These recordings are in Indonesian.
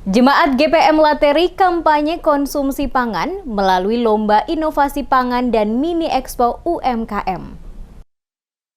Jemaat GPM Lateri kampanye konsumsi pangan melalui Lomba Inovasi Pangan dan Mini Expo UMKM.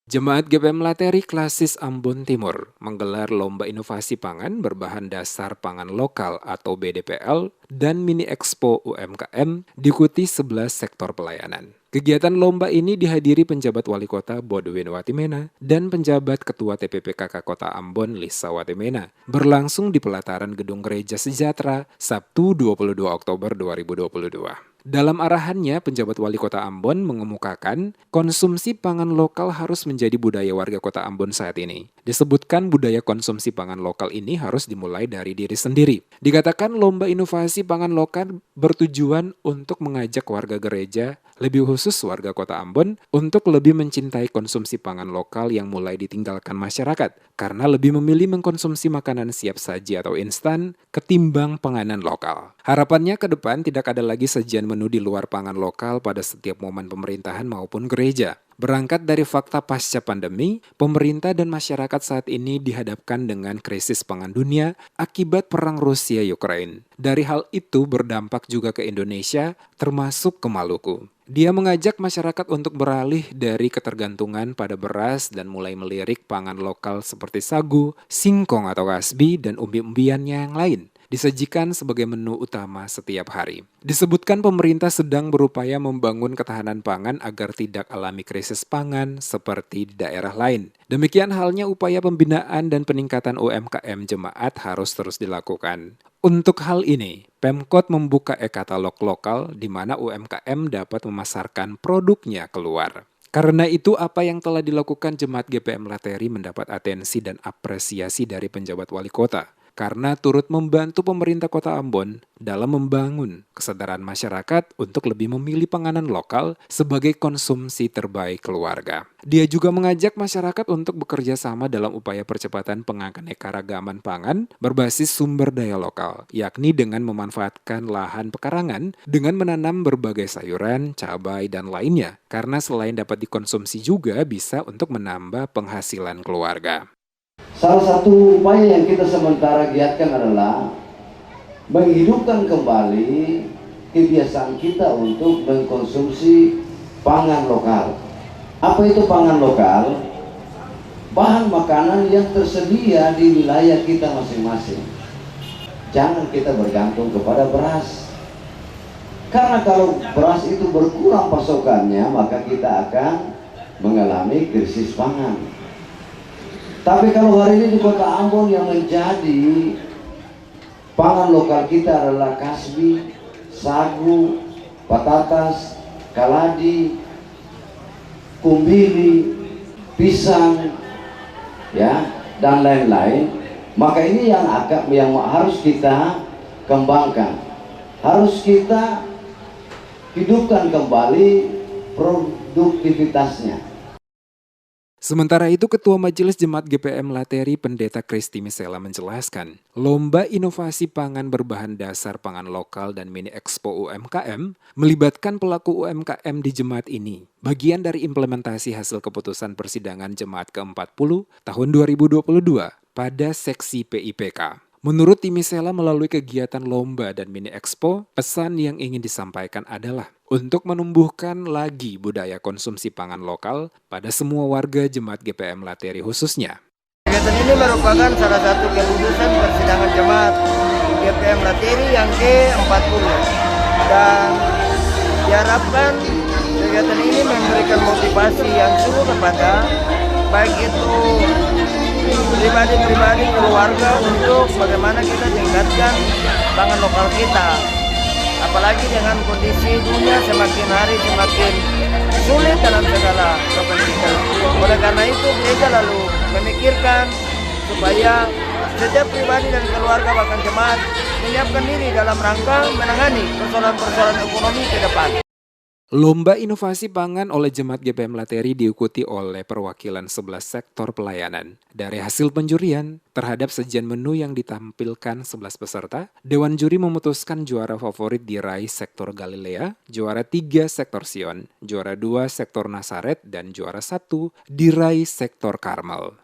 Jemaat GPM Lateri Klasis Ambon Timur menggelar Lomba Inovasi Pangan berbahan dasar pangan lokal atau BDPL dan Mini Expo UMKM diikuti 11 sektor pelayanan. Kegiatan lomba ini dihadiri penjabat wali kota Bodowin Watimena dan penjabat ketua TPPKK Kota Ambon Lisa Watimena berlangsung di pelataran Gedung Gereja Sejahtera Sabtu 22 Oktober 2022. Dalam arahannya, penjabat wali kota Ambon mengemukakan konsumsi pangan lokal harus menjadi budaya warga kota Ambon saat ini. Disebutkan budaya konsumsi pangan lokal ini harus dimulai dari diri sendiri. Dikatakan lomba inovasi pangan lokal bertujuan untuk mengajak warga gereja, lebih khusus warga kota Ambon, untuk lebih mencintai konsumsi pangan lokal yang mulai ditinggalkan masyarakat, karena lebih memilih mengkonsumsi makanan siap saji atau instan ketimbang panganan lokal. Harapannya ke depan tidak ada lagi sajian menu di luar pangan lokal pada setiap momen pemerintahan maupun gereja. Berangkat dari fakta pasca pandemi, pemerintah dan masyarakat saat ini dihadapkan dengan krisis pangan dunia akibat perang Rusia-Ukraina. Dari hal itu berdampak juga ke Indonesia, termasuk ke Maluku. Dia mengajak masyarakat untuk beralih dari ketergantungan pada beras dan mulai melirik pangan lokal seperti sagu, singkong atau kasbi, dan umbi-umbiannya yang lain. Disajikan sebagai menu utama setiap hari. Disebutkan pemerintah sedang berupaya membangun ketahanan pangan agar tidak alami krisis pangan seperti di daerah lain. Demikian halnya upaya pembinaan dan peningkatan UMKM jemaat harus terus dilakukan. Untuk hal ini, Pemkot membuka e-katalog lokal di mana UMKM dapat memasarkan produknya keluar. Karena itu, apa yang telah dilakukan Jemaat GPM Lateri mendapat atensi dan apresiasi dari penjabat wali kota, karena turut membantu pemerintah kota Ambon dalam membangun kesadaran masyarakat untuk lebih memilih panganan lokal sebagai konsumsi terbaik keluarga. Dia juga mengajak masyarakat untuk bekerja sama dalam upaya percepatan penganekaragaman pangan berbasis sumber daya lokal, yakni dengan memanfaatkan lahan pekarangan dengan menanam berbagai sayuran, cabai, dan lainnya, karena selain dapat dikonsumsi juga bisa untuk menambah penghasilan keluarga. Salah satu upaya yang kita sementara giatkan adalah menghidupkan kembali kebiasaan kita untuk mengkonsumsi pangan lokal. Apa itu pangan lokal? Bahan makanan yang tersedia di wilayah kita masing-masing. Jangan kita bergantung kepada beras. Karena kalau beras itu berkurang pasokannya, maka kita akan mengalami krisis pangan. Tapi kalau hari ini di kota Ambon yang menjadi pangan lokal kita adalah kasbi, sagu, patatas, kaladi, kumbili, pisang, ya, dan lain-lain. Maka ini yang harus kita kembangkan, harus kita hidupkan kembali produktivitasnya. Sementara itu, Ketua Majelis Jemaat GPM Lateri Pendeta Kristi Misela menjelaskan, Lomba Inovasi Pangan berbahan dasar pangan lokal dan Mini Expo UMKM melibatkan pelaku UMKM di jemaat ini, bagian dari implementasi hasil keputusan persidangan Jemaat ke-40 tahun 2022 pada seksi PIPK. Menurut Timisela, melalui kegiatan lomba dan mini expo, pesan yang ingin disampaikan adalah untuk menumbuhkan lagi budaya konsumsi pangan lokal pada semua warga Jemaat GPM Lateri khususnya. Kegiatan ini merupakan salah satu keputusan persidangan Jemaat GPM Lateri yang ke-40 dan diharapkan kegiatan ini memberikan motivasi yang sungguh kepada baik itu pribadi-pribadi keluarga untuk bagaimana kita tingkatkan pangan lokal kita, apalagi dengan kondisi dunia semakin hari semakin sulit dalam segala kepentingan. Oleh karena itu gereja lalu memikirkan supaya setiap pribadi dan keluarga bahkan jemaat menyiapkan diri dalam rangka menangani persoalan-persoalan ekonomi ke depan. Lomba Inovasi Pangan oleh Jemaat GPM Lateri diikuti oleh perwakilan 11 sektor pelayanan. Dari hasil penjurian terhadap sajian menu yang ditampilkan 11 peserta, Dewan Juri memutuskan juara favorit diraih sektor Galilea, juara 3 sektor Sion, juara 2 sektor Nasaret, dan juara 1 diraih sektor Karmel.